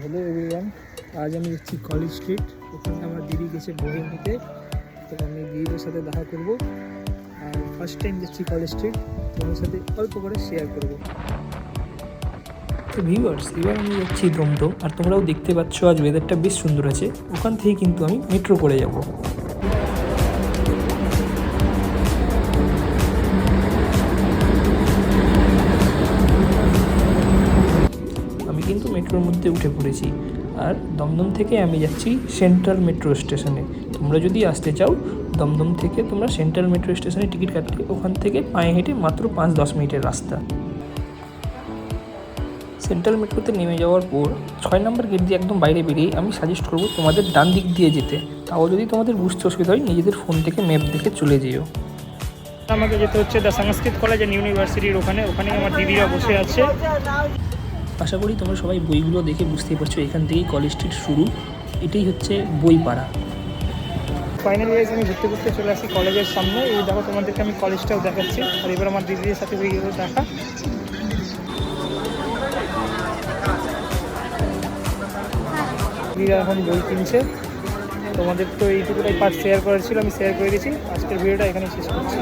Hello everyone, আজ আমি যাচ্ছি কলেজ স্ট্রিট। ওখানে আমার দিদি গেছে বই নিতে, তো আমি দিদিদের সাথে দেখা করব। আর ফার্স্ট টাইম যাচ্ছি কলেজ স্ট্রিট, তোমার সাথে অল্প করে শেয়ার করবো। তো ভিউয়ার্স, এবার আমি যাচ্ছি দমদম। আর তোমরাও দেখতে পাচ্ছ আজ ওয়েদারটা বেশ সুন্দর আছে। ওখান থেকে কিন্তু আমি মেট্রো করে যাব। আমি কিন্তু মেট্রোর মধ্যে উঠে পড়েছি। আর দমদম থেকে আমি যাচ্ছি সেন্ট্রাল মেট্রো স্টেশনে। তোমরা যদি আসতে চাও দমদম থেকে, তোমরা সেন্ট্রাল মেট্রো স্টেশনে টিকিট কাটলে ওখান থেকে পায়ে হেঁটে মাত্র 5-10 মিনিটের রাস্তা। সেন্ট্রাল মেট্রোতে নেমে যাওয়ার পর 6 নম্বর গেট দিয়ে একদম বাইরে বেরিয়ে আমি সাজেস্ট করবো তোমাদের ডান দিক দিয়ে যেতে। তাও যদি তোমাদের বুঝতে অসুবিধা হয়, নিজেদের ফোন থেকে ম্যাপ দেখে চলে যেও। আমাকে যেতে হচ্ছে দ্য সংস্কৃত কলেজ অ্যান্ড ইউনিভার্সিটির ওখানেই আমার দিদিরা বসে আছে। আশা করি তোমরা সবাই বইগুলো দেখে বুঝতেই পারছো এখান থেকেই কলেজ স্ট্রিট শুরু। এটাই হচ্ছে বইপাড়া। ফাইনালি আমি ঘুরতে ঘুরতে চলে আসি কলেজের সামনে। এই দেখো, তোমাদেরকে আমি কলেজটাও দেখাচ্ছি। আর এবার আমার দিদিদের সাথে হয়ে গেল দেখা। দিদিরা এখন বই কিনছে। তোমাদের তো এইটুকুটাই পার্ট শেয়ার করার ছিল, আমি শেয়ার করে দিয়েছি। আজকের ভিডিওটা এখানে শেষ করছি।